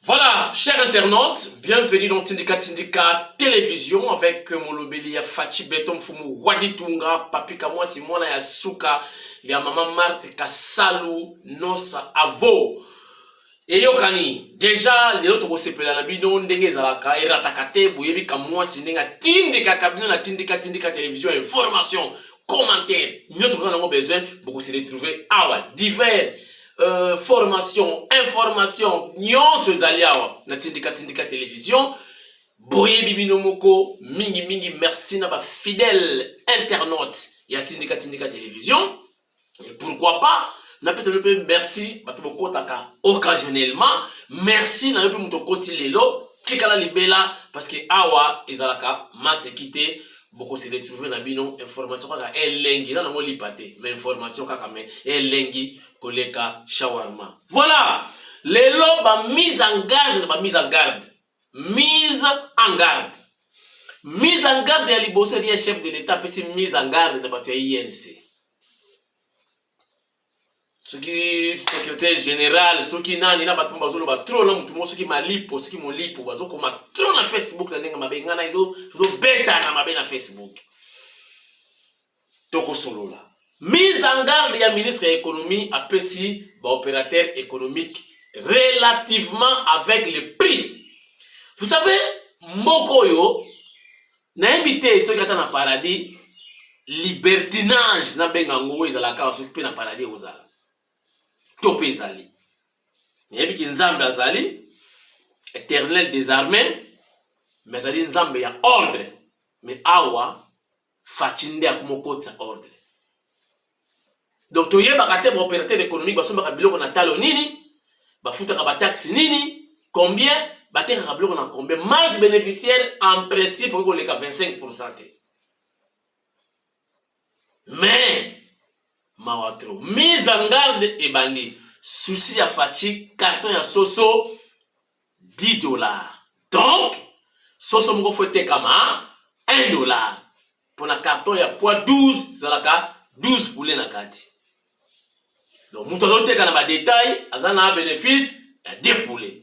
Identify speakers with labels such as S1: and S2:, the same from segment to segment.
S1: Voilà, chers internautes, bienvenue dans Tindika Télévision avec Molobeli ya Fachi Beton Fumu Waditunga, Papi Kamwa Simona ya Suka, ya Maman Marthe Kasalu, Nosa Avo. Et yokani, déjà, les autres sepela na bino ndenge zalaka, eratakate, boyebi kamwa sinenga Tindika Kabino na Tindika Télévision, information, commentaire, nous avons besoin, beaucoup se retrouver awa, divers. Formation, information, nyon se zaliawa na Tindika Télévision. Boye bibino moko, mingi, merci na ba fidèle internaute ya Tindika Télévision. Et pourquoi pas, na pesa mepe merci, bato boko taka occasionnellement, merci na mepe muto koti lelo, tikala libela, parce que awa, ezalaka, masekite, beaucoup se retrouver na bino, information kaka elengi, na nango lipate, mais information kaka me elengi, koleka shawarma. Voilà, lelo ba mise en garde, mise en garde. Mise en garde. Mise en garde ya liboso ya chef de l'État, pesi mise en garde na bato ya INC. Ce qui secrétaire général, ce qui nani na bato bazolo ba trop na mutumo, ce qui malipo, ce qui molipo, bazo koma trop na Facebook na nenga mabenga na izo beta na mabe na Facebook. Toko solo là. Mise en garde ya ministre de l'économie a pesi ba opérateur économique relativement avec le prix. Vous savez, mokoyo na invité ceux qui attendent na paradis libertinage na bengango ezalaka ceux qui na paradis ozala. Topé ezali. Yebi ki nzambe azali éternel des armées mais azali nzambe ya ordre. Mais awa fatinde akumokotsa ordre. Donc tu yeba kate ba opérateur économique basomba biloko na talo nini, ba futaka ba taxe nini, combien ba teka biloko na combien, marge bénéficiaire en principe ko le 25%. Mais mawatro mise en garde et bandi souci à fatigue carton ya soso $10. Donc soso moko faut kama $1 pour la carton ya poids 12 zalaka 12 poulets na kati. Donc, nous avons des détails, nous avons un bénéfice, il y a 2 poulets.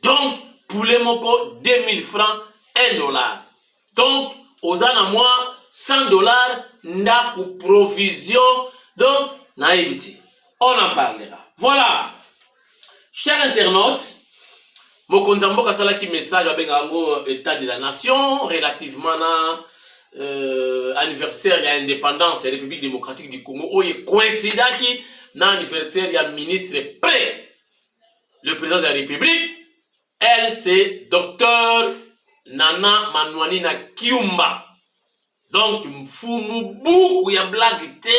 S1: Donc, poulet moko, 2000 francs, $1. Donc, aux ans moi, $100, n'a pour provision. Donc, naïvité. On en parlera. Voilà. Chers internautes, Mokonzambo Kasala qui message avec un état de la nation relativement à anniversaire de l'indépendance de la République démocratique du Congo, où il coïncide qui l'anniversaire du ministre près le président de la République. Elle, c'est Dr Nana Manouanina Kiumba. Donc, mfumu buku ya blagite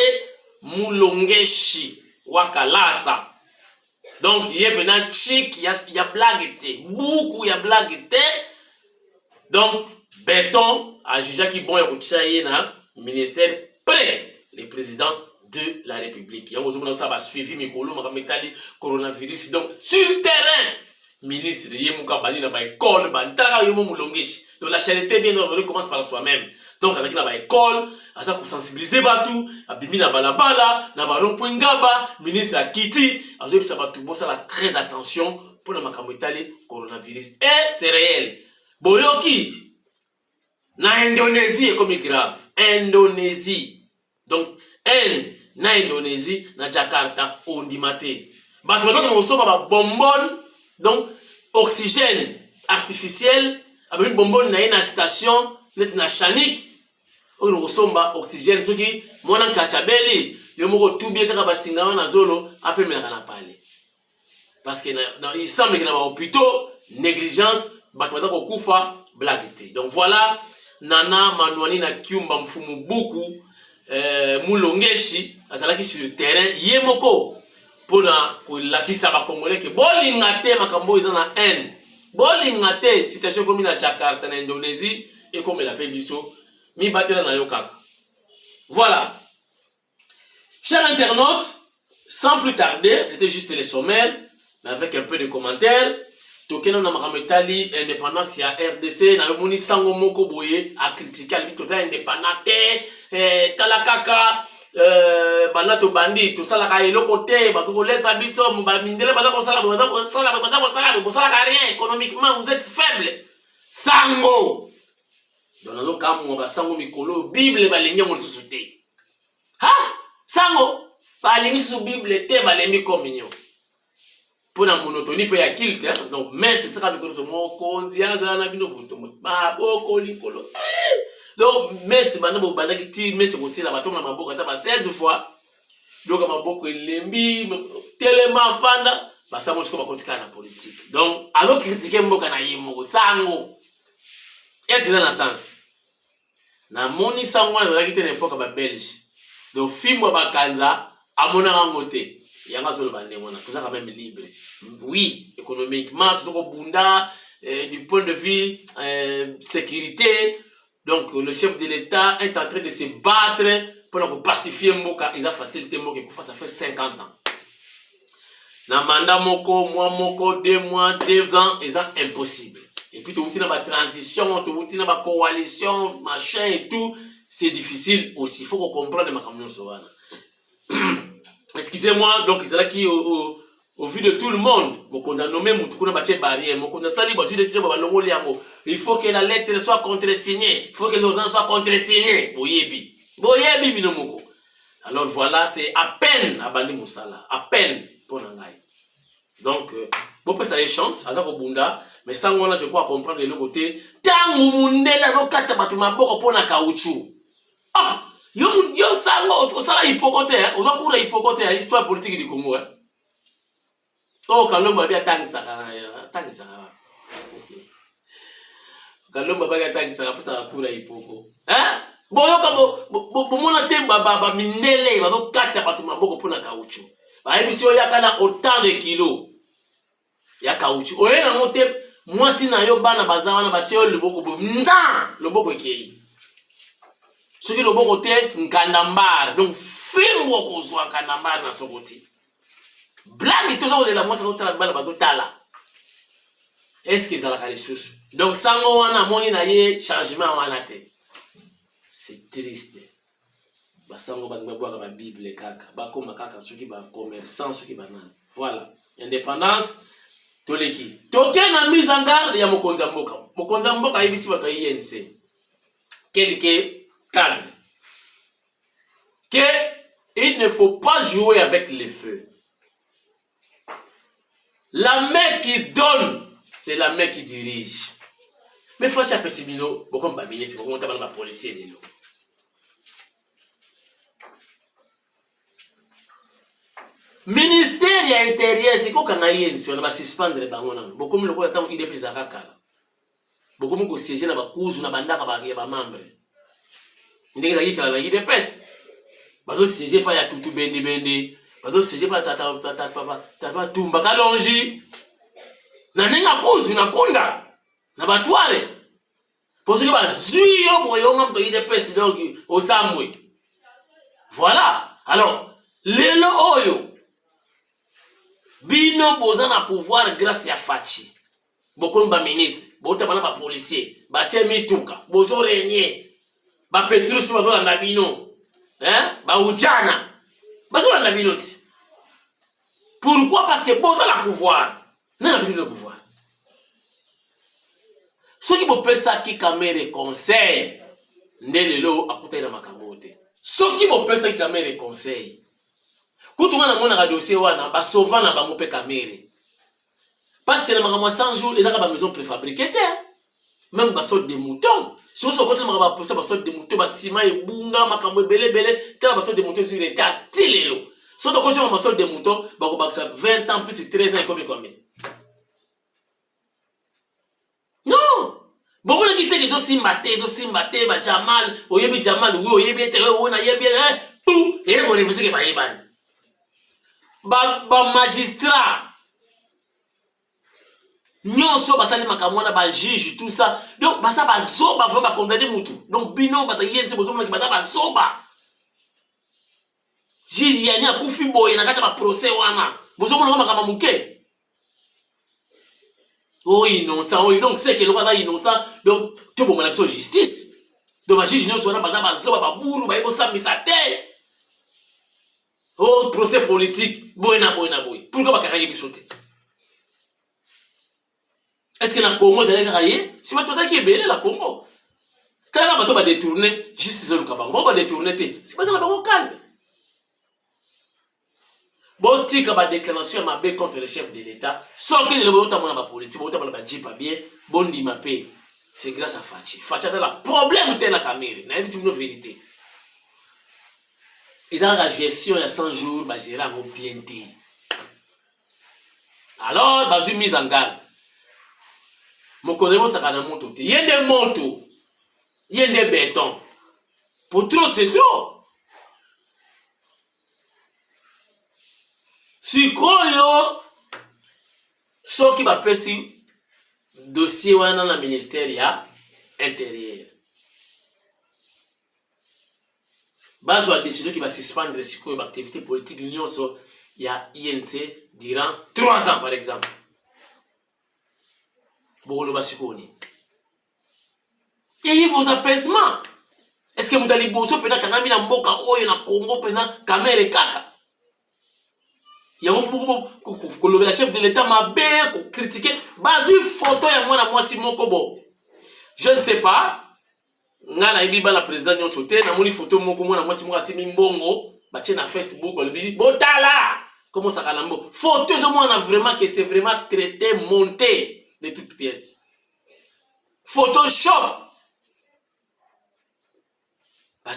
S1: mulongeshi wakalasa. Donc, il y a un chic, il y a blagite, buku ya blagite. Donc, béton à Jijaki bon et na ministère près le président de la République. Ça va suivre Mikolo Makametali coronavirus. Donc sur le terrain, ministre Yemuka Bani na ba école ban tala yomo mulongeshi. Donc la charité bien ordonnée commence par soi-même. Donc avec na ba école, asa pour sensibiliser batu, abimi na balabala, na ba rond-point ngaba, ministre Akiti, azo bisa batu bon ça la très attention pour la Makametali coronavirus. Et c'est réel. Boyoki na Indonésie est comme grave. Indonésie. Donc, Inde, na Indonésie, na Jakarta, on dit maté. Bah, tu vois, on reçoit ma bonbonne, donc, oxygène artificiel, avec bonbonne, na une station, net na chanik, on reçoit oxygène, ce qui, moi, na kasabeli, yo moko tout bien kaka basinga na zolo, après, mais na parler. Parce que, il semble que na ba hôpitaux, négligence, bah, tu vois, kufa, blaguité. Donc, voilà. Nana Manouani na Kiumba mfumu buku mulongeshi azalaki sur le terrain yemoko pona kolakisa ba congolais ke bolingate makambo eza na Inde bolingate situation comme na Jakarta na Indonésie et comme la pebiso mi batela na yokaka. Voilà. Chers internautes, sans plus tarder, c'était juste les sommaires mais avec un peu de commentaires. Tokena na makametali indépendance ya RDC na yomoni sango moko boye a critiquer ali total indépendante talakaka banda to bandi to sala ka eloko te ba to laisser biso ba mindele ba ko sala rien économiquement vous êtes faible sango donc nazo kamwa ba sango mikolo bible ba lengi ngo susute ha sango ba lengi su bible te ba lengi communion pour la monotonie pe ya kilte hein? Donc mais c'est ça bikolo so moko nziaza na bino buto ma boko likolo donc mais c'est bana bo bana ki mais c'est aussi la bato na maboko ta ba 16 fois donc maboko elembi tellement fanda ba sango chiko ba kotika na politique donc alo critiquer mboka na yimo sango est-ce que ça a sens na moni sango na ba kite n'importe ba belge donc fimbo ba kanza amona rangote yanga solo bande mona tout ça quand même libre oui économiquement tout ko bunda du point de vue sécurité donc le chef de l'État est en train de se battre pour pacifier Mboka. Il a facilité Mboka, ça fait 50 ans. Na mandat moko, mois moko, 2 mois, 2 ans, c'est impossible. Et puis tu as une transition, tu as une coalition, machin et tout, c'est difficile aussi. Il faut qu'on comprenne ma camion souvent. Excusez-moi, donc c'est là qui au vu de tout le monde, on a nommé Moutoukuna Baché Barrière, on a sali Baché décision Balongo Liango. Il faut que la lettre soit contresignée, il faut que l'ordonnance soit contresignée. Boyebi. Boyebi binomoko. Alors voilà, c'est à peine à Bandi Moussala, à peine pour Nangaï. Donc, bon, ça a une chance, à Bunda, mais sans moi, je crois comprendre de l'autre côté. Tant Moundela, no kata batuma boko pour na caoutchouc. Ah! Yo sango, osala hypocote, osakura hypocote, histoire politique du Congo. Oh, Kalomba bien tangi saka. Kalomba bien tangi saka pour ça kura hypoco. Hein? Boyoka bo mona te baba minele ba do kata batu maboko pona caoutchouc. Ba ebisio yakana autant de kilos. Ya caoutchouc. Oye na mote mwasi na yo bana bazawana bateo loboko bo nda loboko ekei. Soki loboko te nkandambar. Donc fimbo ko zwa nkandambar na sokoti. Blague toujours de la moisse dans la balle bazotala. Est-ce qu'ils ont la calicus? Donc sango wana moni na ye changement wana te. C'est triste. Ba sango ba ngwa ba Bible kaka. Ba koma kaka soki ba commerçant soki ba nan. Voilà. Indépendance toleki. Toke na mise en garde ya mokonza mboka. Mokonza mboka yebisi bato ya INC. Quelque cadre. Que il ne faut pas jouer avec les feux. La main qui donne, c'est la main qui dirige. Mais faut que tu aies Simino, beaucoup de c'est comment tu as la police. Ministère de l'Intérieur, c'est quoi qu'on a eu si on va suspendre les bangons. Beaucoup de gens ont idée plus à Rakala. Beaucoup de gens ont siégé dans la cause ou dans la bande de membres. Ils ont dit qu'il y a des pèses. Ils ont siégé pas ya tout bendi. Bazo seje pa tata tumba kalonji na nenga kuzu na kunda na batware parce que bazui yo boyo ngam to ide pesi donc au samwe. Voilà. Alors lelo oyo bino boza na pouvoir grâce ya fachi boko ba ministre bota bana ba policier ba chemituka bozo renye ba petrus ba zo na bino ba ujana. Pourquoi? Parce que bon, ça la pouvoir. Non, besoin de pouvoir. Ce qui peut ça qui camere conseil, ndelo akuta na makambote. Ce qui peut ça qui camere conseil. Quand on a mon dossier wana, ba sauva na bango pe camere. Parce que na makamwa 100 jours, les ba maison préfabriquée. Même ba sorte de moutons. Si on se côté makaba pour ça ba sorte de moutons, ba ciment et bunga makambo belé, tellement ba sorte de moutons sur les terres tilelo. Si on continue ma sorte de moutons, ba ko ba 20 ans plus 13 ans combien. Non. Beaucoup de qui do simbate ba Jamal, oyebi Jamal, oui oyebi te ona yebi pou et on refuse que ba yeban. Ba magistrat nyonso basali makamwana ba juge tout ça. Donc basa ba zoba vraiment condamner mutu. Donc bino bata yense bozomona ki bata ba zoba. Juge yani akufi boye na kata ba procès wana. Bozomona makama muke. Oh innocent, oh donc c'est que le roi innocent. Donc tu bon la justice. Donc ba juge nyonso wana basa ba zoba ba buru ba ebo sambisa te. Oh, procès politique. Boy. Pourquoi pas carrière bisoté? Est-ce que la Congo, j'ai carrière? Si ma toi qui est belle, la Congo. Quand la bateau va détourner, juste ce le on va détourner. C'est pas ça la banque calme. Bon, si tu as une déclaration contre le chef de l'État, sans que la police, c'est grâce à Fachi. Fachi a le problème de la caméra. C'est une vérité. Il a la gestion il y a 100 jours, il gérer en bien. Alors, il a mise en garde. Mon collègue, ça a moto. Il y a des motos, il y a des bétons. Pour trop, c'est trop. Si quoi ce qui va passer dossier dans le ministère intérieur. Base la décision qui va suspendre l'activité politique l'union il y a INC durant 3 ans par exemple. Et vos apaisements. Est-ce que vous allez bosser pendant kanami na mboka oyo na Congo pendant kamere kaka? Il y a le chef de l'État m'a bien critiqué. Bazu photo ya moi na moi Simon Kobo. Je ne sais pas. Nga na ibi ba la président nyon sauté na moni photo moko moi na moi Simon Asimi Mbongo. Ba na Facebook ba lobi botala. Comment ça kalambo? Photo zo moi na vraiment que c'est vraiment traité monté de toutes pièces. Photoshop. Ba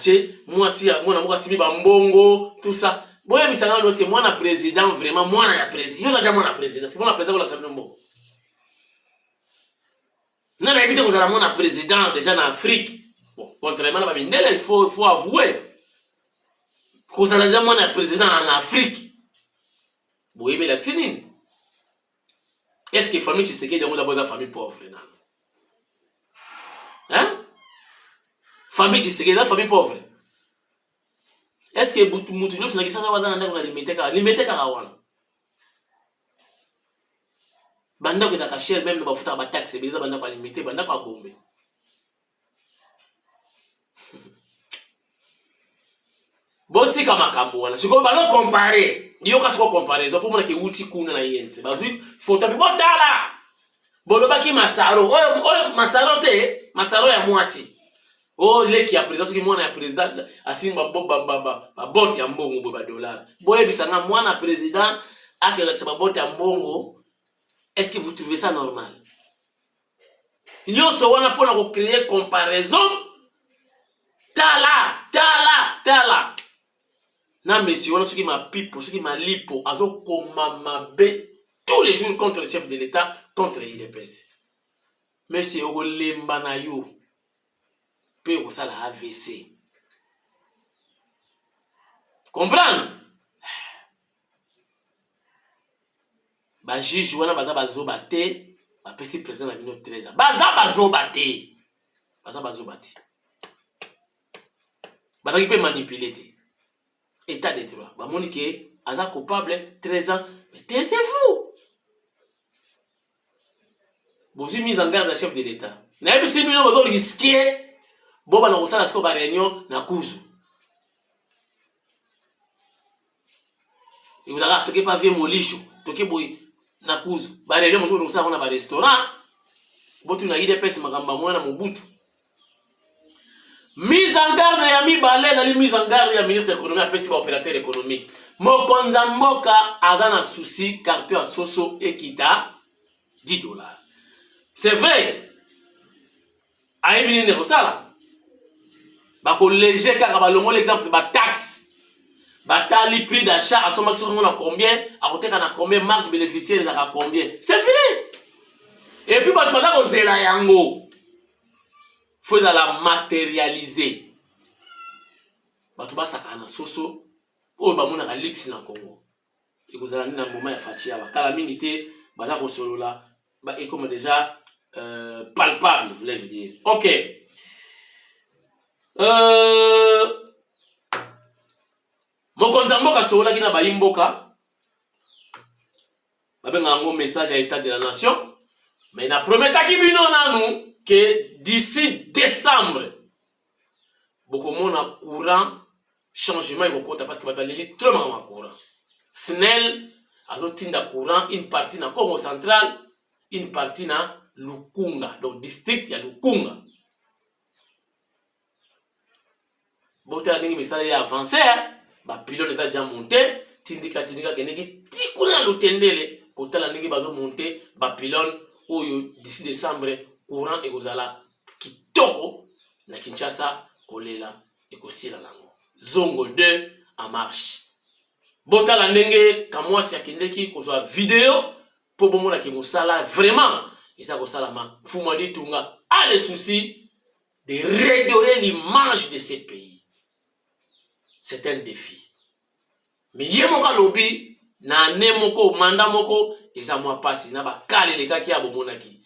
S1: moi si moi na moi Asimi Mbongo tout ça. Boye bisanga parce que moi na président vraiment moi na président. Yo déjà moi na président. C'est moi na président la sabe nombo. Na na éviter que ça moi na président déjà en Afrique. Bon, contrairement à Mindela, il faut avouer que ça déjà moi na président en Afrique. Boye be la tsinine. Est-ce que famille Tshisekedi de d'abord la famille pauvre là? Hein? Famille Tshisekedi la famille pauvre. Est-ce que Moutounio n'a pas de limiter Karawana? Banda que ta cher même de bafuta ba taxe, mais banda ko limiter, banda ko bombe. Boti kama kambo wana. Siko banda comparer. Yo ka siko comparaison pour mona ke uti kuna na yense. Bazu photo bi botala. Boloba ki masaro. Oyo masaro te, masaro ya mwasi. Oh, les qui a président, ce qui moi na président, assis ma botte ya mbongo ba dollar. Boye bisanga moi na président, a que la botte ya mbongo. Est-ce que vous trouvez ça normal? Il y a ce wana pour créer comparaison. Tala. Na monsieur wana ce qui m'a pipe, ce qui m'a lipo, azo komamabe tous les jours contre le chef de l'État, contre l'IDPS. Monsieur Ogolemba na yo. Peut vous ça la AVC. Comprendre? Ba juge wana baza bazobate, ba pesi président na bino 13 ans. Baza bazobate. Baza qui peut manipuler te. État de droit. Ba moni ke aza coupable 13 ans. Mais c'est fou. Vous êtes mis en garde à chef de l'État. Na bisi bino bazo risquer. Boba na kusala siko ba réunion na kuzu. Et vous avez toqué pas vieux molisho, toqué boy na kuzu. Ba réunion mo kusala na ba restaurant. Botu na ide pesa magamba mwana Mobutu. Mise en garde ya mibale na mise en garde ya ministre de l'économie apesi ba opérateur économique. Mokonza mboka azana souci carte ya soso ekita $10. C'est vrai. Aïbini ne kusala. Bako léger car balongo l'exemple de ba taxe. Batali prix d'achat à son maximum à combien? À côté qu'on a combien marge bénéficiaire à combien? C'est fini. Et puis bah tu vas au zéla yango. Faut la matérialiser. Bah tu vas sakana soso. Oh bah mon a lix na Congo. Et vous allez dans moment ya fatia ba kala mingi te baza ko solo là bah et comme déjà palpable voulais-je dire. OK. Mokonza mboka sola kina ba imboka babenga ngo message à état de la nation mais na prometa ki bino nanu que d'ici décembre boko mona courant changement ekokota parce que bato baleli trop makama courant. SNEL azotinda courant une partie na Congo central, une partie na Lukunga, donc district ya Lukunga. Botala ndenge misala ya avancé, ba pylone eta déjà monté, tindika keneki tikuna lutendele, kotala ndenge bazo monté ba pylone oyo d'ici décembre courant ekozala kitoko na Kinshasa kolela ekosila lango. Zongo 2 en marche. Botala ndenge kamwasi akendeki kozwa vidéo po bomona ki musala vraiment isa kosalama. Fumadi Tunga a le souci de redorer l'image de ce pays. C'est un défi. Mais yemoka lobi na nemoko mandat moko isa mwa pasi na ba kale le kaki abomona ki.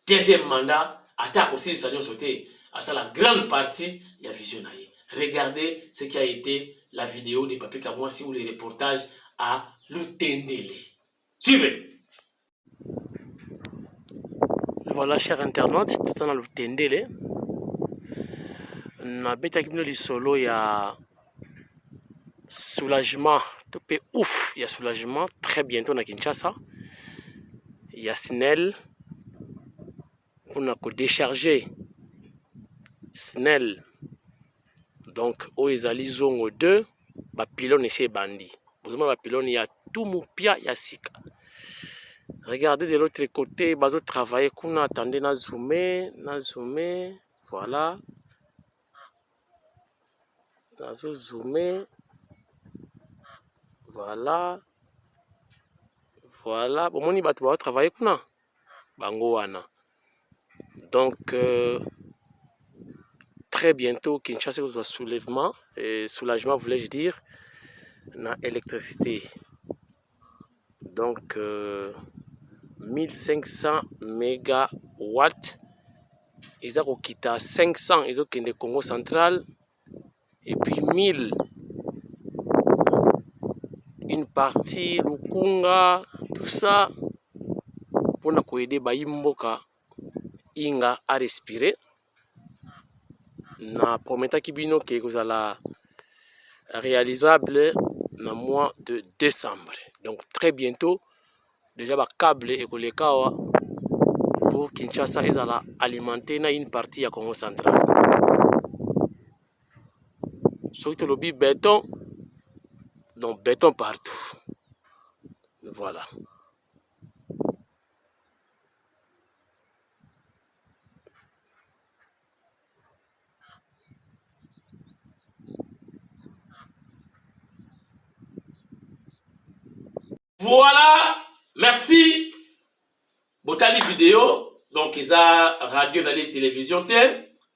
S1: Deuxième mandat attaque aussi sanyo sote à la grande partie ya visionnaire. Regardez ce qui a été la vidéo de Papi Kamwasi ou les reportages à Lutendele. Suivez. Voilà, chers internautes, c'est dans Lutendele. Na beta kibino li solo ya soulagement, topé ouf, il y a soulagement très bientôt na Kinshasa. Il y a SNEL, on a déchargé SNEL. Donc, Oezali Zongo 2, ba pylone et bandi. Vous avez ba pylone, il y a tout moupia, il y a sika. Regardez de l'autre côté, bazo travailler, qu'on attendait na zoomer, voilà. Nazo zoomer. Voilà. Bon, on y va travailler kuna. Bango wana. Donc, très bientôt, Kinshasa va soulèvement, et soulagement voulais-je dire, na électricité. Donc, 1500 mégawatts. Ils ont quitté 500, ils ont quitté Congo central. Et puis 1000. Une partie, Lukunga, tout ça, pour nous aider Baimboka Inga à respirer. Na prometa kibino que vous allez réalisable dans le mois de décembre. Donc très bientôt, déjà le câble et le kawa pour Kinshasa ils allent alimenter une partie à Congo central. Surtout le béton. Donc béton partout. Voilà. Voilà. Merci. Botali vidéo. Donc ils a radio d'aller télévision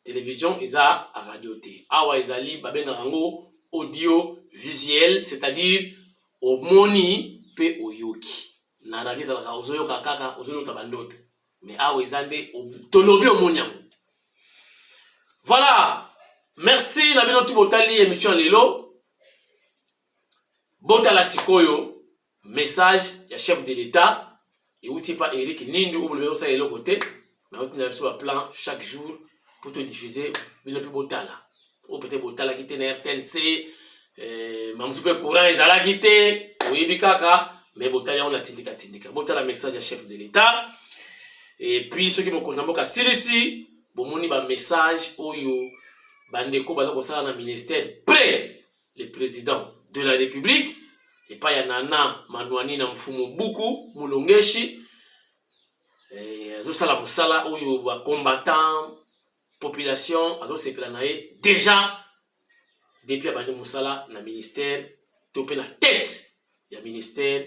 S1: télévision ils a radio té. Awa ils ali baben rango audio visuel, c'est-à-dire au moni pe oyoki. Na radio za ozoyo kaka ozoyo tabandoto. Mais awa izande tolobi au moniam. Voilà. Merci na bino tu botali émission lelo. Botala sikoyo message ya chef de l'État et outil pas Eric Nindu ou le ça et le côté. Mais on a sur un plan chaque jour pour te diffuser bino pi botala. Ou peut-être botala qui tenir RTNC même super courant ezala quitté oui kaka mais botala on a tindika botala message à chef de l'État et puis ceux qui me content boka silisi bomoni ba message oyo bandeko baza kosala na ministère près le président de la République et pas ya nana Manwani na mfumu buku mulongeshi azo sala musala oyo ba combattant population azo sepela nae déjà depuis abandi musala na ministère topé na tête ya ministère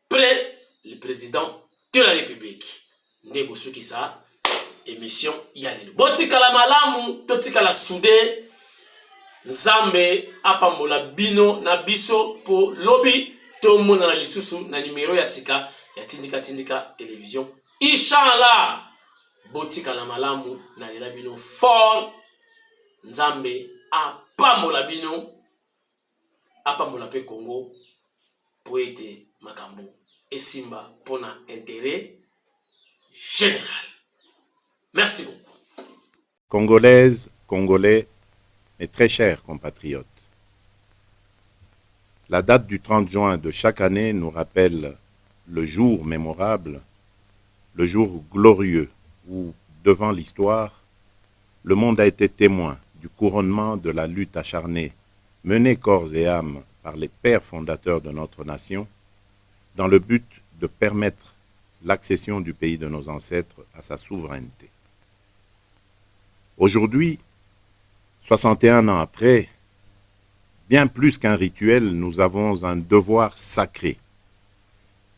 S1: près le président de la République ndeko soki sa émission ya lelo botikala malamu totikala soudé Nzambe apambola bino na biso po lobi to mona na lisusu na numéro ya sika ya tindika télévision inshallah botikala malamu na lela bino fort Nzambe apambola bino apambola pe Congo po ete makambo esimba pona intérêt général. Merci beaucoup.
S2: Congolaises, Congolais, mes très chers compatriotes, La date du 30 juin de chaque année nous rappelle le jour mémorable, le jour glorieux où, devant l'histoire, le monde a été témoin du couronnement de la lutte acharnée menée corps et âme par les pères fondateurs de notre nation dans le but de permettre l'accession du pays de nos ancêtres à sa souveraineté. Aujourd'hui, 61 ans après, bien plus qu'un rituel, nous avons un devoir sacré.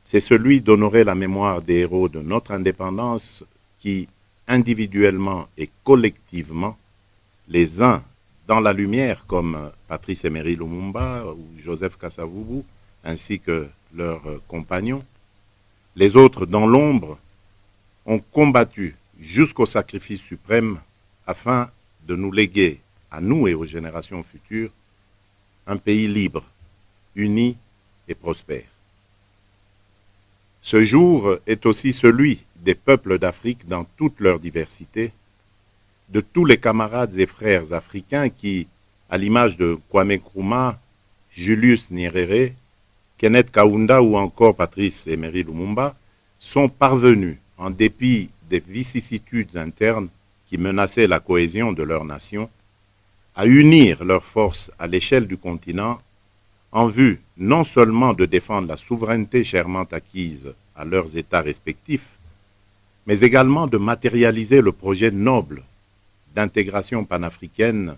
S2: C'est celui d'honorer la mémoire des héros de notre indépendance qui, individuellement et collectivement, les uns dans la lumière comme Patrice Emery Lumumba ou Joseph Kasavubu, ainsi que leurs compagnons, les autres dans l'ombre, ont combattu jusqu'au sacrifice suprême afin de nous léguer, à nous et aux générations futures, un pays libre, uni et prospère. Ce jour est aussi celui des peuples d'Afrique dans toute leur diversité, de tous les camarades et frères africains qui, à l'image de Kwame Nkrumah, Julius Nyerere, Kenneth Kaunda ou encore Patrice Emery Lumumba, sont parvenus, en dépit des vicissitudes internes qui menaçaient la cohésion de leur nation, à unir leurs forces à l'échelle du continent en vue non seulement de défendre la souveraineté chèrement acquise à leurs États respectifs, mais également de matérialiser le projet noble d'intégration panafricaine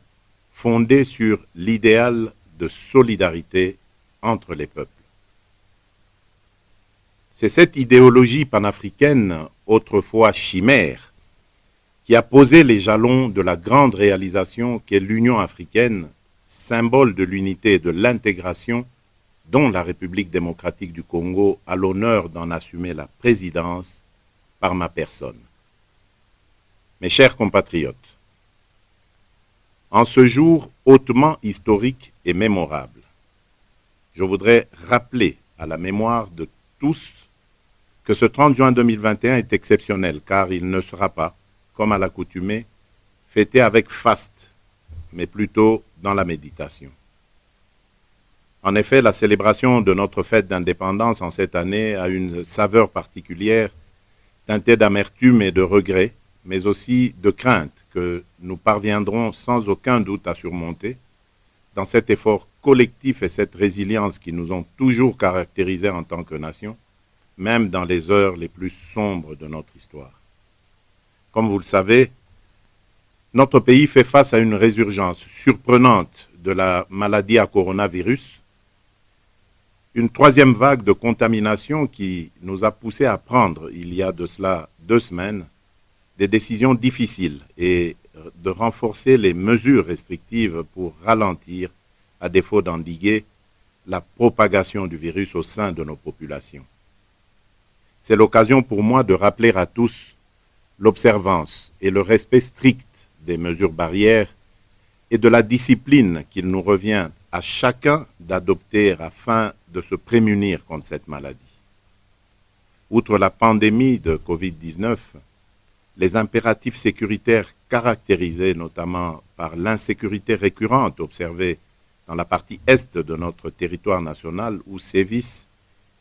S2: fondé sur l'idéal de solidarité entre les peuples. C'est cette idéologie panafricaine, autrefois chimère, qui a posé les jalons de la grande réalisation qu'est l'Union africaine, symbole de l'unité et de l'intégration, dont la République démocratique du Congo a l'honneur d'en assumer la présidence par ma personne. Mes chers compatriotes, en ce jour hautement historique et mémorable, je voudrais rappeler à la mémoire de tous que ce 30 juin 2021 est exceptionnel, car il ne sera pas, comme à l'accoutumée, fêté avec faste, mais plutôt dans la méditation. En effet, la célébration de notre fête d'indépendance en cette année a une saveur particulière, teintée d'amertume et de regret, mais aussi de crainte que nous parviendrons sans aucun doute à surmonter dans cet effort collectif et cette résilience qui nous ont toujours caractérisés en tant que nation, même dans les heures les plus sombres de notre histoire. Comme vous le savez, notre pays fait face à une résurgence surprenante de la maladie à coronavirus, une troisième vague de contamination qui nous a poussé à prendre, il y a de cela 2 semaines, des décisions difficiles et de renforcer les mesures restrictives pour ralentir, à défaut d'endiguer, la propagation du virus au sein de nos populations. C'est l'occasion pour moi de rappeler à tous l'observance et le respect strict des mesures barrières et de la discipline qu'il nous revient à chacun d'adopter afin de se prémunir contre cette maladie. Outre la pandémie de Covid-19, les impératifs sécuritaires caractérisés notamment par l'insécurité récurrente observée dans la partie est de notre territoire national où sévissent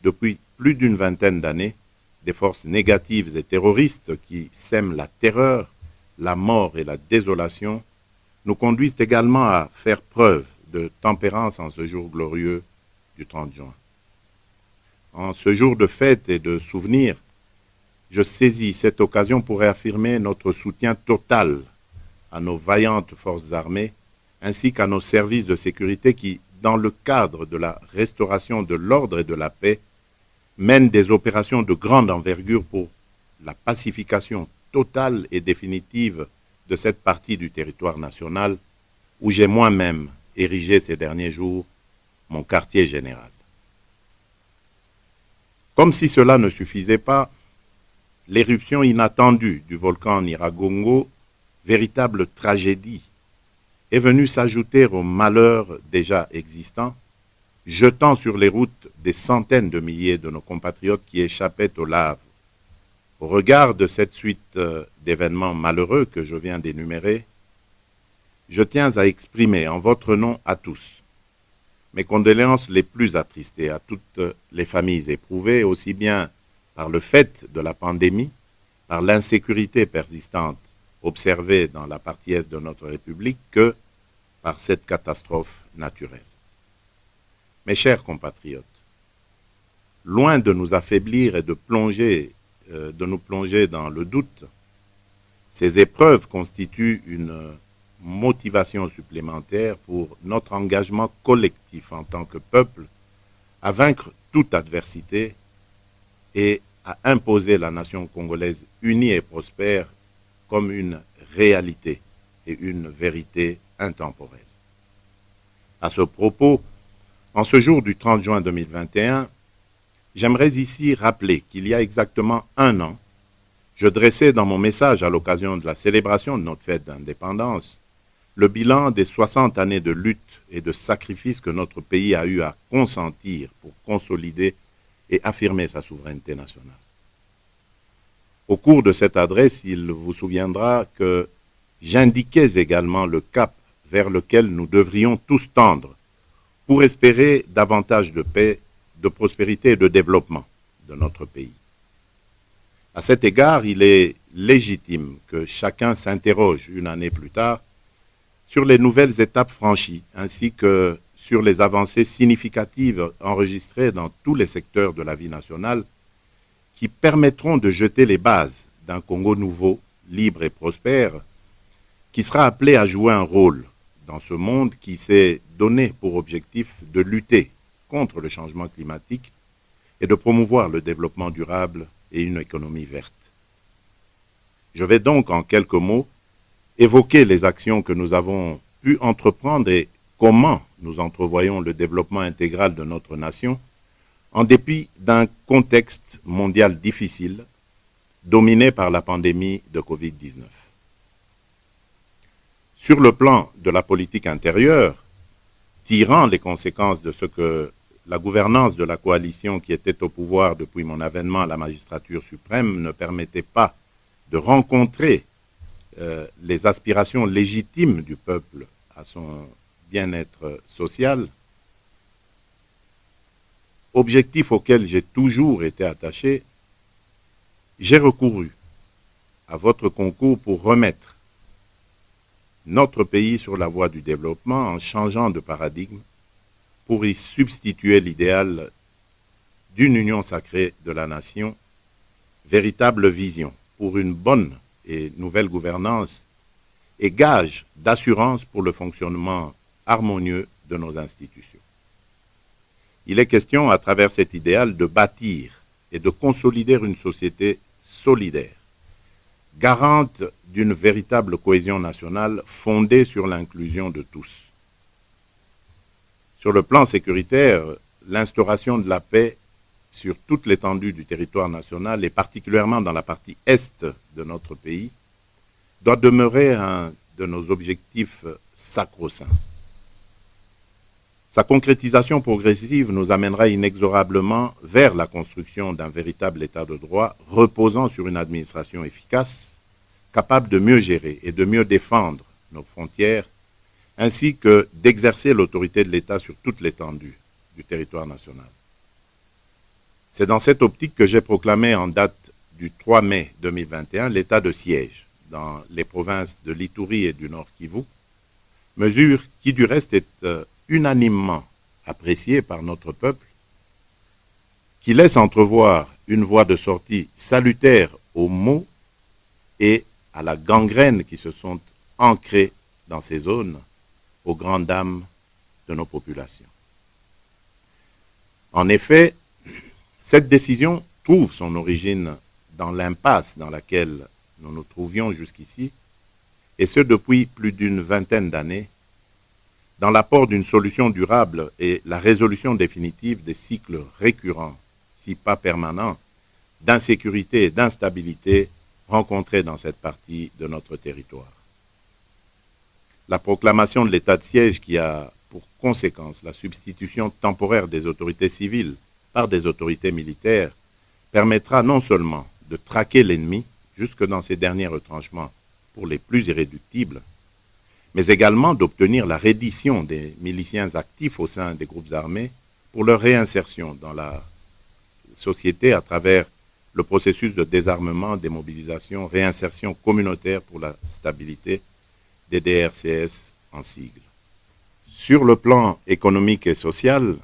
S2: depuis plus d'une vingtaine d'années des forces négatives et terroristes qui sèment la terreur, la mort et la désolation, nous conduisent également à faire preuve de tempérance en ce jour glorieux du 30 juin. En ce jour de fête et de souvenir, je saisis cette occasion pour réaffirmer notre soutien total à nos vaillantes forces armées ainsi qu'à nos services de sécurité qui, dans le cadre de la restauration de l'ordre et de la paix, mènent des opérations de grande envergure pour la pacification totale et définitive de cette partie du territoire national où j'ai moi-même érigé ces derniers jours mon quartier général. Comme si cela ne suffisait pas, l'éruption inattendue du volcan Nyiragongo, véritable tragédie, est venue s'ajouter aux malheurs déjà existants, jetant sur les routes des centaines de milliers de nos compatriotes qui échappaient aux laves. Au regard de cette suite d'événements malheureux que je viens d'énumérer, je tiens à exprimer en votre nom à tous mes condoléances les plus attristées à toutes les familles éprouvées, aussi bien par le fait de la pandémie, par l'insécurité persistante observée dans la partie est de notre République, que par cette catastrophe naturelle. Mes chers compatriotes, loin de nous affaiblir et de nous plonger dans le doute, ces épreuves constituent une motivation supplémentaire pour notre engagement collectif en tant que peuple à vaincre toute adversité et à imposer la nation congolaise unie et prospère comme une réalité et une vérité intemporelle. À ce propos, en ce jour du 30 juin 2021, j'aimerais ici rappeler qu'il y a exactement un an, je dressais dans mon message à l'occasion de la célébration de notre fête d'indépendance le bilan des 60 années de lutte et de sacrifices que notre pays a eu à consentir pour consolider et affirmer sa souveraineté nationale. Au cours de cette adresse, il vous souviendra que j'indiquais également le cap vers lequel nous devrions tous tendre pour espérer davantage de paix, de prospérité et de développement de notre pays. À cet égard, il est légitime que chacun s'interroge une année plus tard sur les nouvelles étapes franchies, ainsi que sur les avancées significatives enregistrées dans tous les secteurs de la vie nationale qui permettront de jeter les bases d'un Congo nouveau, libre et prospère, qui sera appelé à jouer un rôle dans ce monde qui s'est donné pour objectif de lutter contre le changement climatique et de promouvoir le développement durable et une économie verte. Je vais donc en quelques mots évoquer les actions que nous avons pu entreprendre et comment nous entrevoyons le développement intégral de notre nation en dépit d'un contexte mondial difficile dominé par la pandémie de Covid-19. Sur le plan de la politique intérieure, tirant les conséquences de ce que la gouvernance de la coalition qui était au pouvoir depuis mon avènement à la magistrature suprême ne permettait pas de rencontrer les aspirations légitimes du peuple à son bien-être social, objectif auquel j'ai toujours été attaché, j'ai recouru à votre concours pour remettre notre pays sur la voie du développement en changeant de paradigme pour y substituer l'idéal d'une union sacrée de la nation, véritable vision pour une bonne et nouvelle gouvernance et gage d'assurance pour le fonctionnement harmonieux de nos institutions. Il est question, à travers cet idéal, de bâtir et de consolider une société solidaire, garante d'une véritable cohésion nationale fondée sur l'inclusion de tous. Sur le plan sécuritaire, l'instauration de la paix sur toute l'étendue du territoire national et particulièrement dans la partie est de notre pays doit demeurer un de nos objectifs sacro-saints. Sa concrétisation progressive nous amènera inexorablement vers la construction d'un véritable état de droit reposant sur une administration efficace, capable de mieux gérer et de mieux défendre nos frontières, ainsi que d'exercer l'autorité de l'État sur toute l'étendue du territoire national. C'est dans cette optique que j'ai proclamé en date du 3 mai 2021 l'état de siège dans les provinces de l'Ituri et du Nord Kivu, mesure qui du reste est unanimement appréciée par notre peuple, qui laisse entrevoir une voie de sortie salutaire aux maux et à la gangrène qui se sont ancrés dans ces zones, aux grandes dames de nos populations. En effet, cette décision trouve son origine dans l'impasse dans laquelle nous nous trouvions jusqu'ici, et ce depuis plus d'une vingtaine d'années, dans l'apport d'une solution durable et la résolution définitive des cycles récurrents, si pas permanents, d'insécurité et d'instabilité rencontrés dans cette partie de notre territoire. La proclamation de l'état de siège qui a pour conséquence la substitution temporaire des autorités civiles par des autorités militaires permettra non seulement de traquer l'ennemi jusque dans ses derniers retranchements pour les plus irréductibles, mais également d'obtenir la reddition des miliciens actifs au sein des groupes armés pour leur réinsertion dans la société à travers le processus de désarmement, démobilisation, réinsertion communautaire pour la stabilité des DRCS en sigle. Sur le plan économique et social,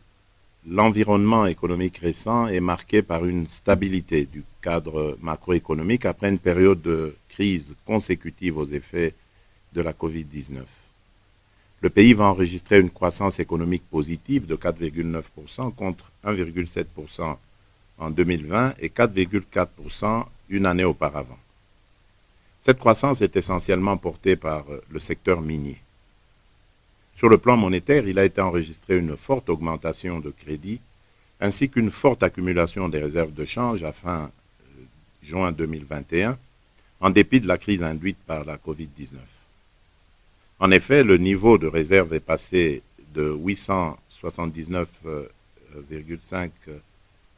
S2: l'environnement économique récent est marqué par une stabilité du cadre macroéconomique après une période de crise consécutive aux effets de la Covid-19. Le pays va enregistrer une croissance économique positive de 4,9% contre 1,7% en 2020 et 4,4% une année auparavant. Cette croissance est essentiellement portée par le secteur minier. Sur le plan monétaire, il a été enregistré une forte augmentation de crédit ainsi qu'une forte accumulation des réserves de change à fin juin 2021, en dépit de la crise induite par la Covid-19. En effet, le niveau de réserve est passé de 879,5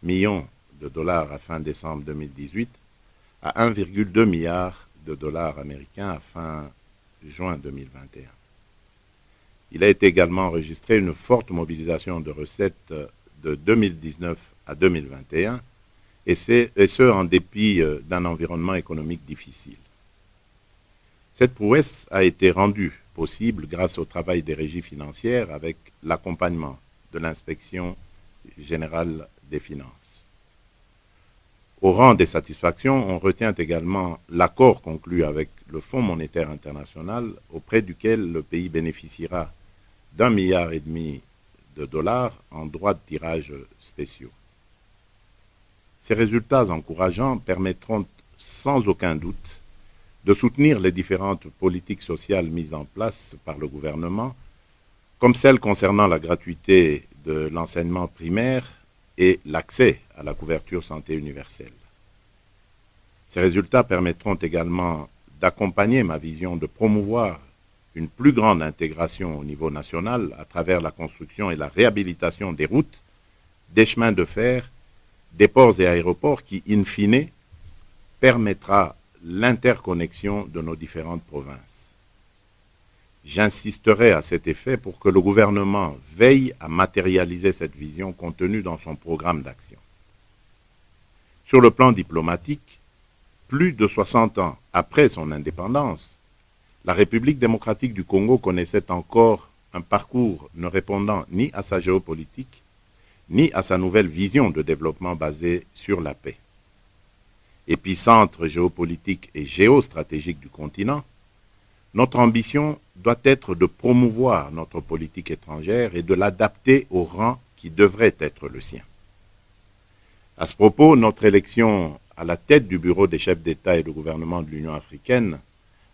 S2: millions de dollars à fin décembre 2018 à 1,2 milliard de dollars américains à fin juin 2021. Il a été également enregistré une forte mobilisation de recettes de 2019 à 2021, et ce en dépit d'un environnement économique difficile. Cette prouesse a été rendue possible grâce au travail des régies financières avec l'accompagnement de l'inspection générale des finances. Au rang des satisfactions, on retient également l'accord conclu avec le Fonds monétaire international auprès duquel le pays bénéficiera d'1,5 milliard de dollars en droits de tirage spéciaux. Ces résultats encourageants permettront sans aucun doute de soutenir les différentes politiques sociales mises en place par le gouvernement, comme celle concernant la gratuité de l'enseignement primaire et l'accès à la couverture santé universelle. Ces résultats permettront également d'accompagner ma vision de promouvoir une plus grande intégration au niveau national à travers la construction et la réhabilitation des routes, des chemins de fer, des ports et aéroports qui, in fine, permettra l'interconnexion de nos différentes provinces. J'insisterai à cet effet pour que le gouvernement veille à matérialiser cette vision contenue dans son programme d'action. Sur le plan diplomatique, plus de 60 ans après son indépendance, la République démocratique du Congo connaissait encore un parcours ne répondant ni à sa géopolitique, ni à sa nouvelle vision de développement basée sur la paix. Épicentre géopolitique et géostratégique du continent, notre ambition doit être de promouvoir notre politique étrangère et de l'adapter au rang qui devrait être le sien. À ce propos, notre élection à la tête du bureau des chefs d'État et de gouvernement de l'Union africaine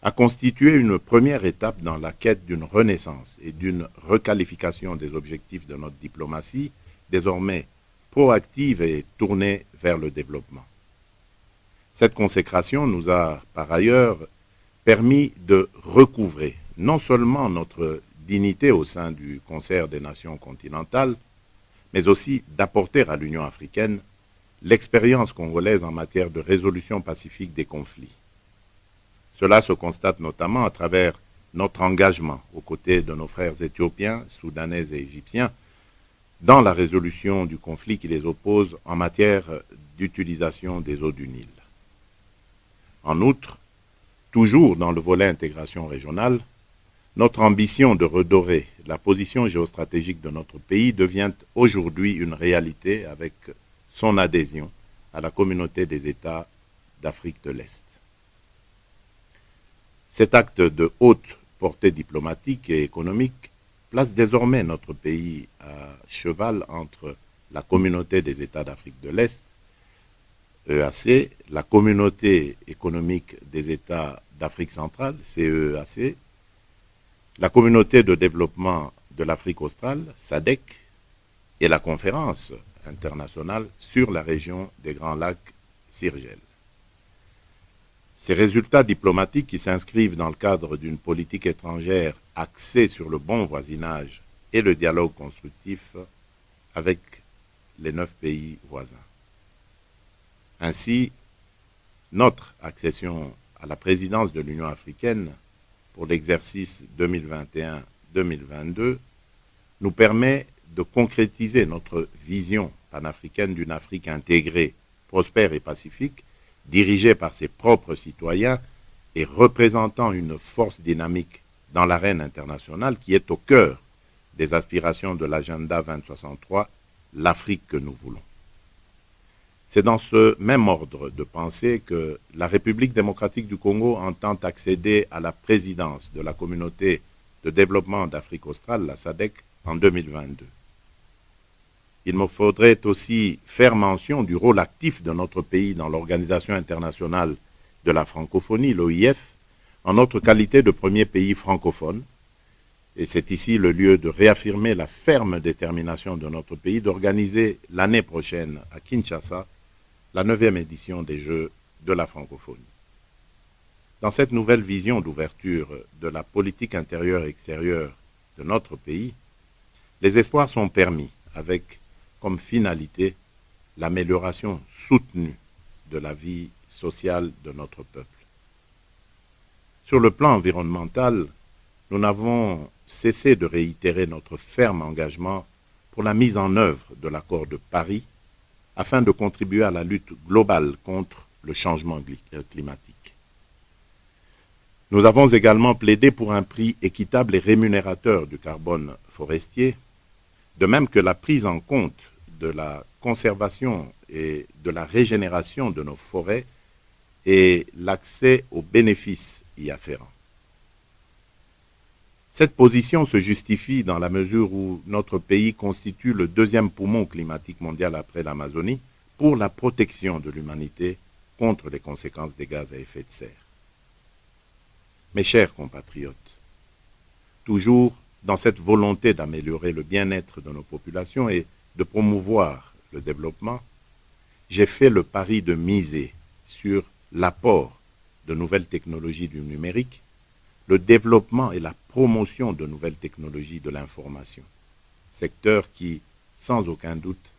S2: a constitué une première étape dans la quête d'une renaissance et d'une requalification des objectifs de notre diplomatie, désormais proactive et tournée vers le développement. Cette consécration nous a, par ailleurs, permis de recouvrer non seulement notre dignité au sein du concert des nations continentales, mais aussi d'apporter à l'Union africaine l'expérience congolaise en matière de résolution pacifique des conflits. Cela se constate notamment à travers notre engagement aux côtés de nos frères éthiopiens, soudanais et égyptiens dans la résolution du conflit qui les oppose en matière d'utilisation des eaux du Nil. En outre, toujours dans le volet intégration régionale, notre ambition de redorer la position géostratégique de notre pays devient aujourd'hui une réalité avec son adhésion à la communauté des États d'Afrique de l'Est. Cet acte de haute portée diplomatique et économique place désormais notre pays à cheval entre la communauté des États d'Afrique de l'Est, EAC, la communauté économique des États d'Afrique centrale, CEEAC, la communauté de développement de l'Afrique australe, SADC, et la conférence internationale sur la région des Grands Lacs, CIRGEL. Ces résultats diplomatiques qui s'inscrivent dans le cadre d'une politique étrangère axée sur le bon voisinage et le dialogue constructif avec les 9 pays voisins. Ainsi, notre accession à la présidence de l'Union africaine pour l'exercice 2021-2022 nous permet de concrétiser notre vision panafricaine d'une Afrique intégrée, prospère et pacifique, dirigée par ses propres citoyens et représentant une force dynamique dans l'arène internationale qui est au cœur des aspirations de l'agenda 2063, l'Afrique que nous voulons. C'est dans ce même ordre de pensée que la République démocratique du Congo entend accéder à la présidence de la communauté de développement d'Afrique australe, la SADC, en 2022. Il me faudrait aussi faire mention du rôle actif de notre pays dans l'Organisation internationale de la francophonie, l'OIF, en notre qualité de premier pays francophone. Et c'est ici le lieu de réaffirmer la ferme détermination de notre pays d'organiser l'année prochaine à Kinshasa la 9e édition des Jeux de la francophonie. Dans cette nouvelle vision d'ouverture de la politique intérieure et extérieure de notre pays, les espoirs sont permis avec comme finalité l'amélioration soutenue de la vie sociale de notre peuple. Sur le plan environnemental, nous n'avons cessé de réitérer notre ferme engagement pour la mise en œuvre de l'accord de Paris afin de contribuer à la lutte globale contre le changement climatique. Nous avons également plaidé pour un prix équitable et rémunérateur du carbone forestier, de même que la prise en compte de la conservation et de la régénération de nos forêts et l'accès aux bénéfices y afférents. Cette position se justifie dans la mesure où notre pays constitue le deuxième poumon climatique mondial après l'Amazonie pour la protection de l'humanité contre les conséquences des gaz à effet de serre. Mes chers compatriotes, toujours dans cette volonté d'améliorer le bien-être de nos populations et de promouvoir le développement, j'ai fait le pari de miser sur l'apport de nouvelles technologies du numérique, le développement et la promotion de nouvelles technologies de l'information, secteurs qui, sans aucun doute,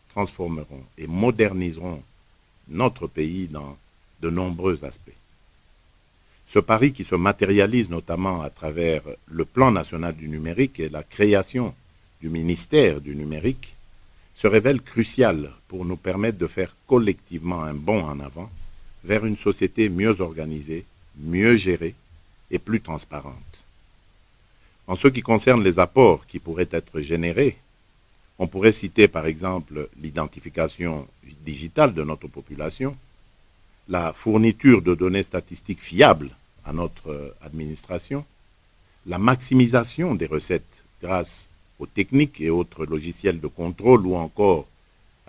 S2: transformeront et moderniseront notre pays dans de nombreux aspects. Ce pari qui se matérialise notamment à travers le plan national du numérique et la création du ministère du numérique se révèle crucial pour nous permettre de faire collectivement un bond en avant vers une société mieux organisée, mieux gérée et plus transparente. En ce qui concerne les apports qui pourraient être générés, on pourrait citer par exemple l'identification digitale de notre population, la fourniture de données statistiques fiables à notre administration, la maximisation des recettes grâce aux techniques et autres logiciels de contrôle ou encore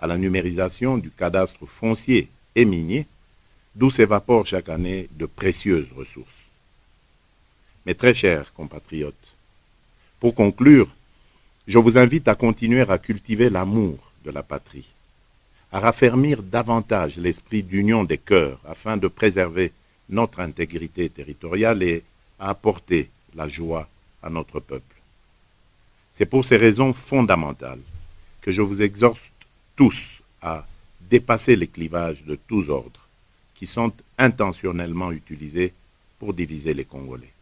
S2: à la numérisation du cadastre foncier et minier, d'où s'évaporent chaque année de précieuses ressources. Mes très chers compatriotes, pour conclure, je vous invite à continuer à cultiver l'amour de la patrie, à raffermir davantage l'esprit d'union des cœurs afin de préserver notre intégrité territoriale et à apporter la joie à notre peuple. C'est pour ces raisons fondamentales que je vous exhorte tous à dépasser les clivages de tous ordres qui sont intentionnellement utilisés pour diviser les Congolais.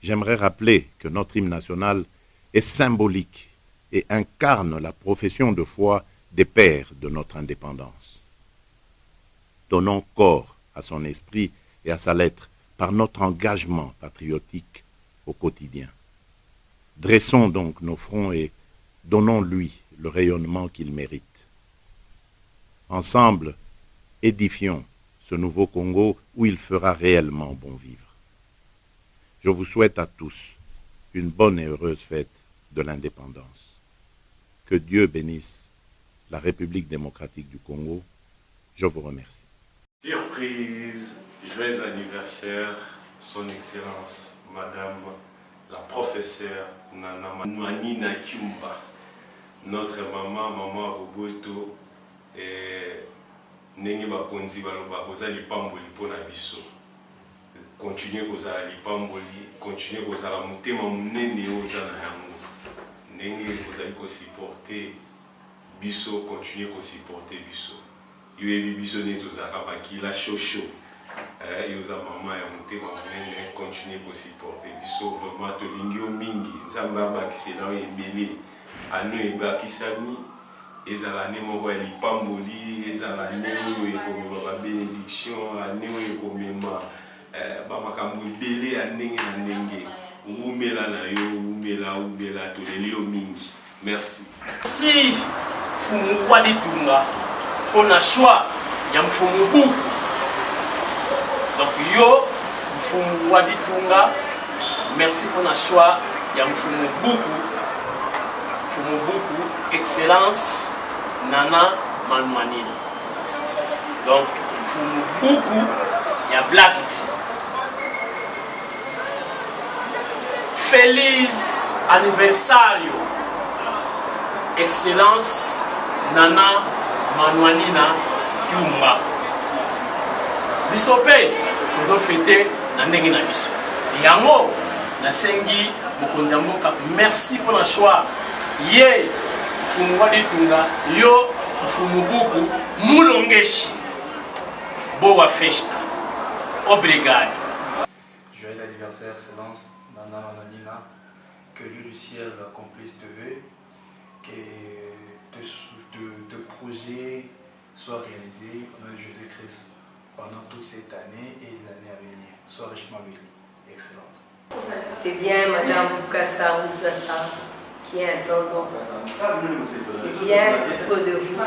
S2: J'aimerais rappeler que notre hymne national est symbolique et incarne la profession de foi des pères de notre indépendance. Donnons corps à son esprit et à sa lettre par notre engagement patriotique au quotidien. Dressons donc nos fronts et donnons-lui le rayonnement qu'il mérite. Ensemble, édifions ce nouveau Congo où il fera réellement bon vivre. Je vous souhaite à tous une bonne et heureuse fête de l'indépendance. Que Dieu bénisse la République démocratique du Congo. Je vous remercie.
S3: Surprise, joyeux anniversaire, Son Excellence, Madame la professeure Nana Manina Kiumba, notre maman Roboto, et Nengi Bakonzi Baloba, Ozali Pamboli Pona Biso. Continuez kozala lipamboli, continuez kozala motema munene ozala yango. Ndenge kozali ko supporter biso, continuez ko supporter biso. Yoyebi biso ne tozala bakila shosho. et aux mamans et monter on continue pour supporter biso vraiment to lingio mingi nzamba ba kisela ebele anu eba kisami ezala ne moko ya lipamboli ezala ne oyo ekomema ba bénédiction ane oyo ekomema ba makambo ebele ya ndenge na ndenge umela na yo umela to lelio mingi. Merci.
S1: Si Mfumu Waditunga on a choix ya Mfumu Buku. Donc yo Mfumu Waditunga, merci pour le choix ya Mfumu Buku. Mfumu Buku, Excellence Nana Manuanina. Donc Mfumu Buku ya Black Tea. Feliz aniversario, Excellence Nana Manuanina Kiumba. Biso pe nous avons fêté na ndenge na biso. Yango na sengi mokonzi ya mboka, merci pour le choix. Ye Mfumu Waditunga, yo Mfumu Buku mulongeshi. Boa festa. Obrigado.
S4: Joyeux anniversaire, Excellence Nana Manuanina. Que Dieu du ciel accomplisse tes vœux, que tes projets soient réalisés au nom de Jésus-Christ pendant toute cette année et les années à venir. Sois richement béni. Excellence.
S5: C'est bien, Madame Bukasa Oussassa, qui est un tonton. Je viens auprès de vous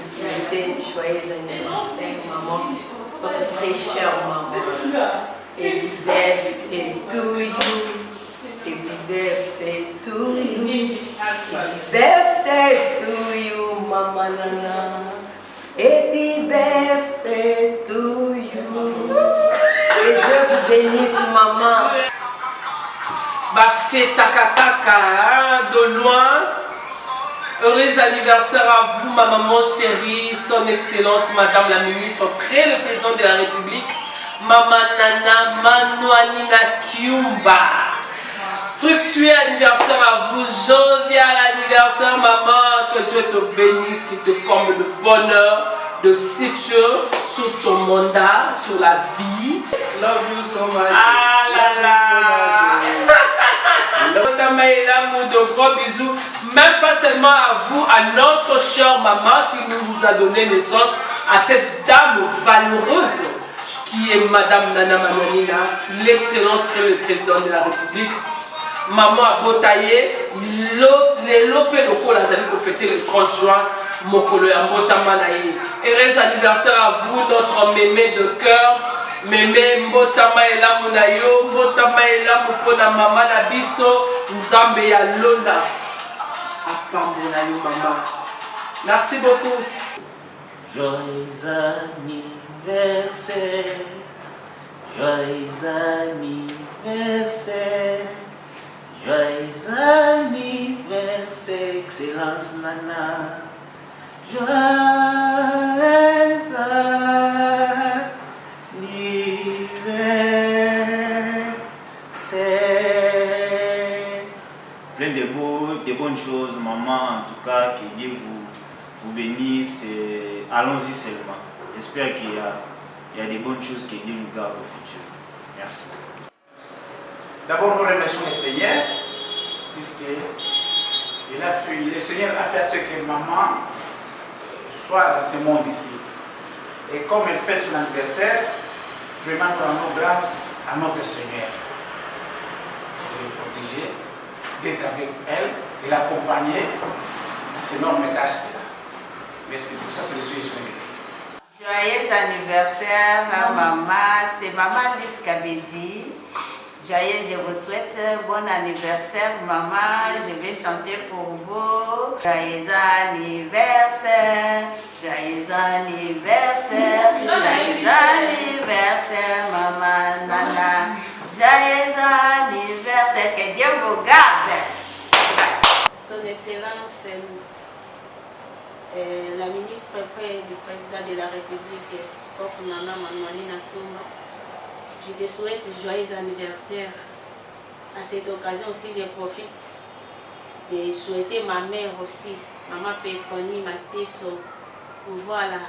S5: souhaiter joyeux anniversaire, maman, votre très chère maman. Happy birthday to you. Happy birthday to you. Happy birthday to you, Mama Nana. Happy birthday to you. Que Dieu vous bénisse, maman.
S6: Bafé Takakaka de loin. Heureux anniversaire à vous, ma maman chérie, son excellence, madame la ministre, près le président de la République, Maman Nana Manuanina Kiumba. Fructueux anniversaire à vous, jovial anniversaire, maman, que Dieu te bénisse, qu'il te comble de bonheur, de succès sur ton mandat, sur la vie.
S4: Love you so much.
S6: Ah là là. De gros bisous, même pas seulement à vous, à notre chère maman qui nous a donné naissance, à cette dame valeureuse qui est Madame Nana Manuanina, l'excellence que le président de la République. Maman a botaillé, les lopés locaux, la zali pour fêter le 30 juin, Mokolo ya Mbotamanaï. Heureux anniversaire à vous, notre mémé de cœur. Mémé Mbotama ela munayo, Mbotama ela mupona mama na biso, Nzambe ya Lona. Apambola yo maman. Merci beaucoup.
S7: Joyeux anniversaire, joyeux anniversaire, joyeux anniversaire, Excellence Nana. Joyeux anniversaire. Plein de bonnes choses, maman, en tout cas, que Dieu vous bénisse. Allons-y seulement. J'espère qu'il y a des bonnes choses que Dieu nous garde au futur. Merci.
S8: D'abord, nous remercions le Seigneur, puisque le Seigneur a fait ce que maman soit dans ce monde ici. Et comme elle fête son anniversaire, vraiment nous rendons grâce à notre Seigneur de le protéger, d'être avec elle, de l'accompagner dans ces énormes tâches qu'elle a. Merci pour ça, c'est le sujet.
S5: Joyeux anniversaire à maman, c'est maman Lise Kabedi. Joyeux, je vous souhaite bon anniversaire maman, je vais chanter pour vous. Joyeux anniversaire, joyeux anniversaire, joyeux anniversaire maman Nana. Joyeux anniversaire, que Dieu vous garde.
S9: Son Excellence, la ministre près du président de la République, Prof. Nana Manuanina Kiumba. Je te souhaite joyeux anniversaire. À cette occasion aussi, je profite de souhaiter ma mère aussi, Maman Petroni Mateso. Voilà,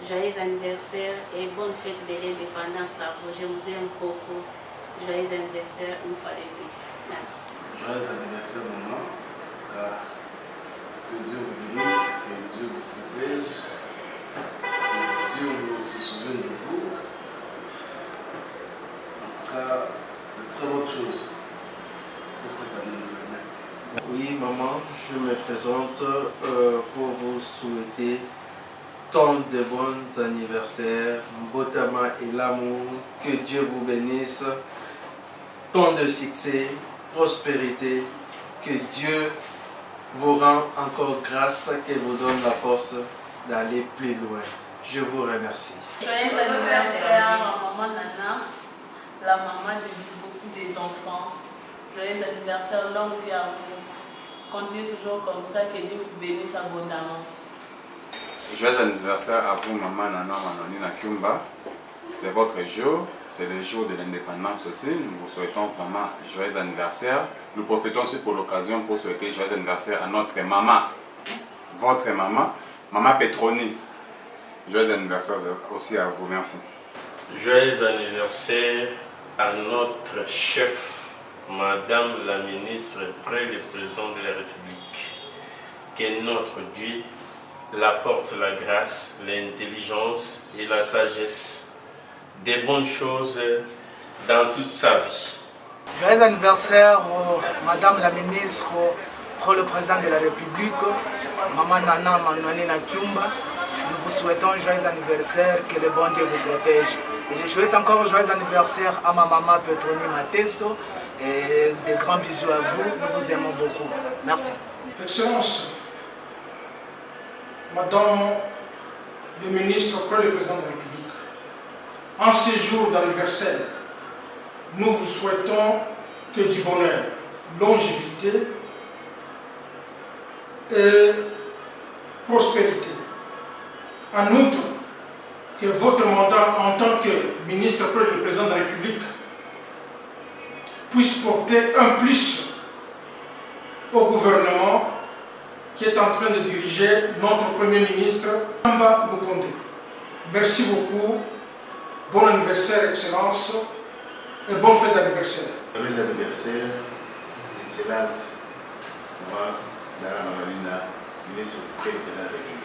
S9: Joyeux anniversaire et bonne fête de l'indépendance à vous. Je vous aime beaucoup. Joyeux anniversaire une fois de plus. Merci.
S10: Joyeux anniversaire, maman. En tout cas, que Dieu vous bénisse, que Dieu vous protège, que Dieu se souvienne de vous. En tout cas, de très bonnes choses pour cette année nouvelle. Merci.
S11: Oui, maman, je me présente pour vous souhaiter tant de bons anniversaires, Mbotama et l'amour, que Dieu vous bénisse, tant de succès, prospérité, que Dieu vous rend encore grâce, qu'il vous donne la force d'aller plus loin. Je vous remercie.
S12: Joyeux anniversaire à maman Nana, la maman de beaucoup des enfants. Joyeux anniversaire, longue vie à vous. Continuez toujours comme ça, que Dieu vous bénisse abondamment.
S13: Joyeux anniversaire à vous, maman Nana Manonina Kyumba. C'est votre jour, c'est le jour de l'indépendance aussi. Nous vous souhaitons vraiment joyeux anniversaire. Nous profitons aussi pour l'occasion pour souhaiter joyeux anniversaire à notre maman, votre maman, maman Petroni. Joyeux anniversaire aussi à vous, merci.
S3: Joyeux anniversaire à notre chef, Madame la ministre, près le président de la République. Que notre Dieu l'apporte la grâce, l'intelligence et la sagesse, des bonnes choses dans toute sa vie.
S8: Joyeux anniversaire, Madame la ministre, pour le président de la République, Maman Nana Manouanina Kyumba. Nous vous souhaitons joyeux anniversaire, que le bon Dieu vous protège. Et je souhaite encore joyeux anniversaire à ma maman Petroni Mateso. Et des grands bisous à vous, nous vous aimons beaucoup. Merci.
S14: Excellence, Madame le ministre auprès du président de la République, en ces jours d'anniversaire, nous vous souhaitons que du bonheur, longévité et prospérité. En outre, que votre mandat en tant que ministre auprès du président de la République puisse porter un plus au gouvernement qui est en train de diriger notre Premier ministre, Samba Lukonde. Merci beaucoup, bon anniversaire, Excellence, et bonne fête d'anniversaire.
S10: Joyeux anniversaire, Excellence, moi, Nana Manonina, ministre auprès du président de la République.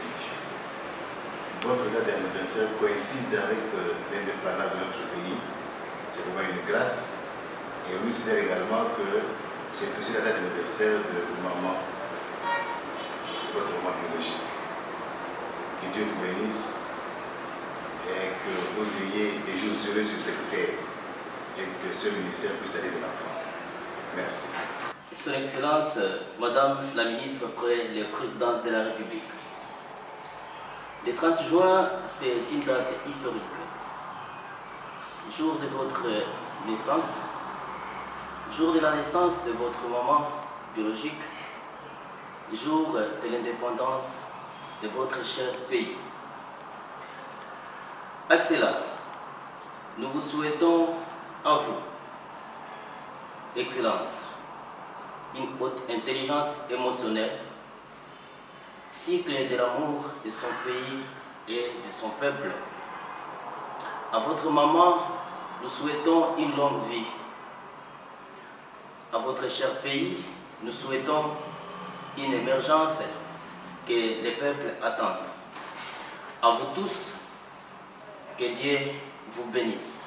S10: Votre date d'anniversaire coïncide avec l'indépendance de notre pays. C'est vraiment une grâce. Et on considère également que c'est aussi la date d'anniversaire de maman, votre maman biologique. Que Dieu vous bénisse et que vous ayez des jours heureux sur cette terre et que ce ministère puisse aller de l'avant. Merci.
S15: Son Excellence, Madame la ministre auprès le président de la République. Le 30 juin, c'est une date historique. Jour de votre naissance, jour de la naissance de votre maman biologique, jour de l'indépendance de votre cher pays. À cela, nous vous souhaitons à vous, Excellence, une haute intelligence émotionnelle, cycle de l'amour de son pays et de son peuple. À votre maman, nous souhaitons une longue vie. À votre cher pays, nous souhaitons une émergence que les peuples attendent. À vous tous, que Dieu vous bénisse.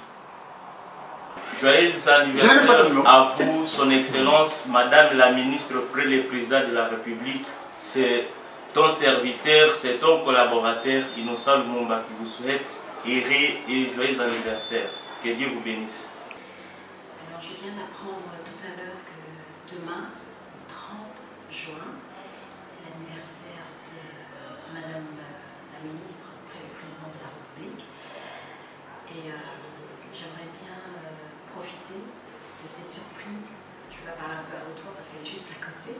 S3: Joyeux anniversaire à vous, Son Excellence, Madame la ministre auprès le président de la République. C'est ton serviteur, c'est ton collaborateur, Innocent Lumumba, qui vous souhaite heureux et joyeux anniversaire. Que Dieu vous bénisse.
S16: Alors, je viens d'apprendre tout à l'heure que demain, le 30 juin, c'est l'anniversaire de Madame la ministre auprès du président de la République. Et j'aimerais bien profiter de cette surprise. Je vais parler un peu à haute voix parce qu'elle est juste à côté.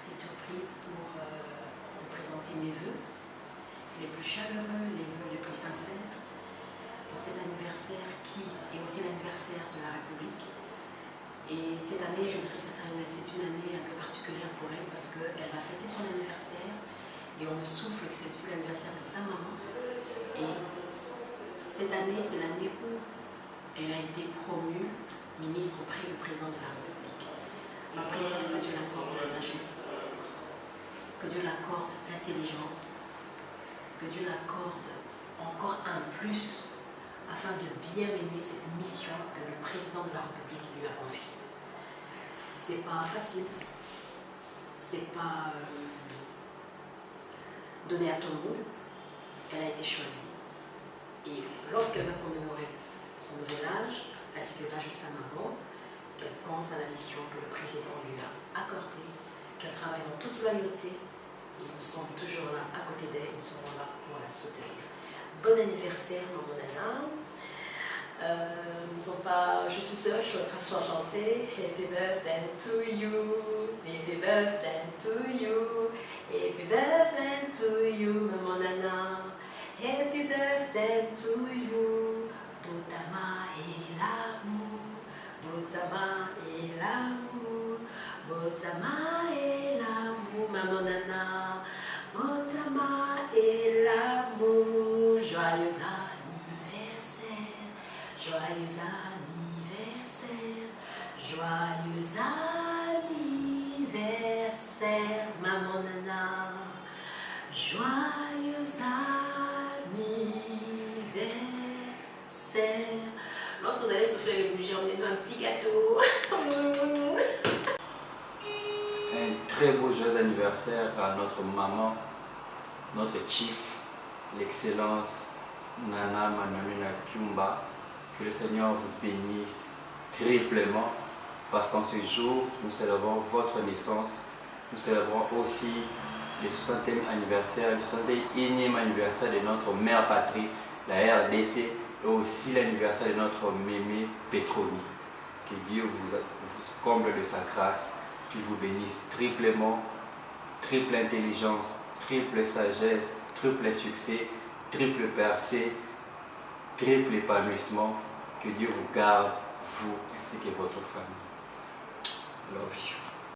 S16: Cette surprise pour vous présenter mes vœux, les plus chaleureux, les vœux les plus sincères, pour cet anniversaire qui est aussi l'anniversaire de la République. Et cette année, je dirais que c'est une année un peu particulière pour elle parce qu'elle va fêter son anniversaire et on me souffle que c'est aussi l'anniversaire de sa maman. Et cette année, c'est l'année où elle a été promue ministre auprès du président de la République. Ma prière, que Dieu l'accorde la sagesse, que Dieu l'accorde l'intelligence, que Dieu l'accorde encore un plus afin de bien mener cette mission que le président de la République lui a confiée. C'est pas facile, c'est pas donné à tout le monde. Elle a été choisie. Et lorsqu'elle va commémorer son nouvel âge, ainsi que l'âge de sa maman, qu'elle pense à la mission que le président lui a accordée, qu'elle travaille en toute loyauté, et nous sommes toujours là à côté d'elle, nous serons là pour la soutenir. Bon anniversaire, maman Nana. Je suis sûre, je ne vais pas chanter. Happy birthday to you, happy birthday to you, happy birthday to you, maman Nana. Happy birthday to you, Botama et l'amour, Botama et l'amour, Botama et l'amour, maman Nana. Botama et l'amour, joyeux anniversaire, joyeux anniversaire, joyeux anniversaire, maman Nana, joyeux anniversaire. Lorsque vous allez souffler les bougies, emmenez-nous un petit gâteau.
S17: Un très beau joyeux anniversaire à notre maman, notre chief, l'excellence Nana Manamina Kyumba. Que le Seigneur vous bénisse triplement parce qu'en ce jour, nous célébrons votre naissance. Nous célébrons aussi le 60e anniversaire, le 61e anniversaire de notre mère patrie, la RDC, et aussi l'anniversaire de notre mémé Petroni. Que Dieu vous comble de sa grâce, qu'il vous bénisse triplement, triple intelligence, triple sagesse, triple succès, triple percée, triple épanouissement. Que Dieu vous garde, vous ainsi que votre famille. Love you.